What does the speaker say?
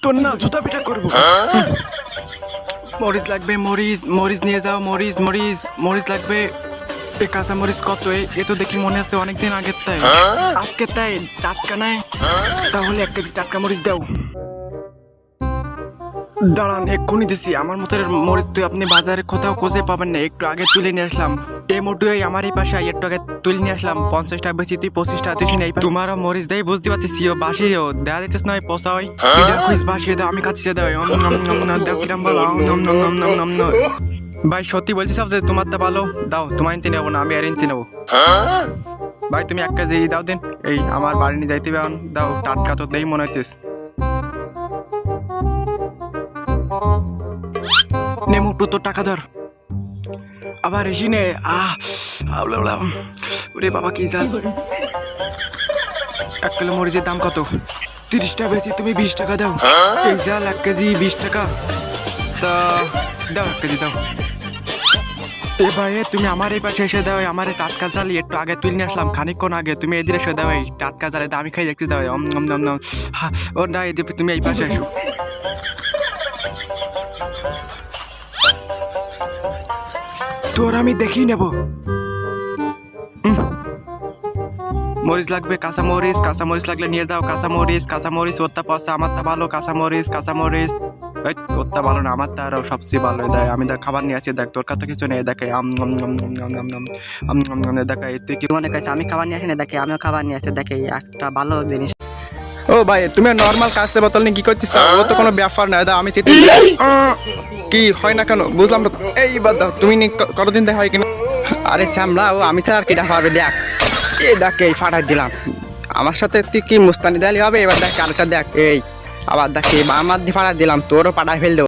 তোর না জুতা পিটা করবো। মরিচ লাগবে, মরিচ মরিচ নিয়ে যাও, মরিচ মরিচ মরিচ লাগবে। এ কাঁচা মরিচ কত? এ তো দেখি মনে আছে অনেকদিন আগের, তাই আজকে তাই টাটকা নাই। তাহলে 1 কেজি টাটকা মরিচ দাও। দাঁড়ান, এক্ষুনি দিছি। আমার মতো মরিচ তুই আপনি বাজারে কোথাও খুঁজে পাবেন না, একটু আগে তুলে নিয়ে আসলাম। এই মোটুই আমার এই পাশে একটু আগে তুলে নিয়ে আসলাম। 50 টাকা বেশি, তুই 25 টাকা দিস না। তোমারও মরিচ দেয় বুঝতে পারতেছি, ও বাসিও দেওয়া দিচ্ছিস না, পচা হয়। এটা খুঁজ বাসিয়ে দাও, আমি কাছে দাও। দাও কিরাম বলো। ভাই সত্যি বলছি সব যে তোমার তা ভালো দাও, তোমার ইনতে নেবো না, আমি আর ইনতে নেবো। ভাই তুমি 1 কেজি দাও দিন, এই আমার বাড়ি নিয়ে যাইতে হবে। দাও, টাটকা তো দেই মনে হইতেস। নেমুটু তো টাকা ধর, আবার এসি নে। ওরে বাবা কি জাল। 1 কিলো মরিচের দাম কত? 30 টাকা বেশি, তুমি 20 টাকা দাও। এই জাল 1 কেজি 20 টাকা। তা দাও 1 কেজি দাও। এ ভাই তুমি আমার এই পাশে এসে দাও, আমার এই টাটকা জাল একটু আগে তুলে নিয়ে আসলাম, খানিকক্ষণ আগে। তুমি এদিকে এসে দাও, এই টাটকা জালে আমি খাই দেখতে দাও। ও না, তুমি এই পাশে এসো। তোর আমি দেখি নেব। মরিচ লাগবে, কাঁচা মরিচ। কাঁচা মরিচ লাগলে নিয়ে যাও। কাঁচা মরিচ, কাঁচা মরিচ। ওরটা পচা, আমারটা ভালো। কাঁচা মরিচ, কাঁচা মরিচ। এই তোরটা ভালো না, আমারটা আরো সবচেয়ে ভালো। দেখ আমি দেখ খাবার নিয়ে আসি, দেখ তোর কাছে কিছু নেই। দেখে দেখা তুই কি মনে করছে আমি খাবার নিয়ে আসি না, দেখে আমিও খাবার নিয়ে আসছি, দেখে একটা ভালো জিনিস। ও ভাই তুমি নর্মাল কাঁচের বোতল নিয়ে কি করছিস? ও তো কোনো ব্যাপার না, আমি চেতে কি হয় না কেন বুঝলাম না। এই বাদ দাও, তুমি কতদিন দেখা হয় কিনা? আরে শ্যামলা, ও আমি ছাড়া আর কিটা পারবে? দেখ এই দেখ, এই ফাটাই দিলাম। আমার সাথে তুই কি মুস্তানি দালি হবে? এবার দেখ আরেকটা দেখ, এই আবার দেখ আমার দিয়ে ফাটা দিলাম, তোরও পাঠায় ফেল দেবো।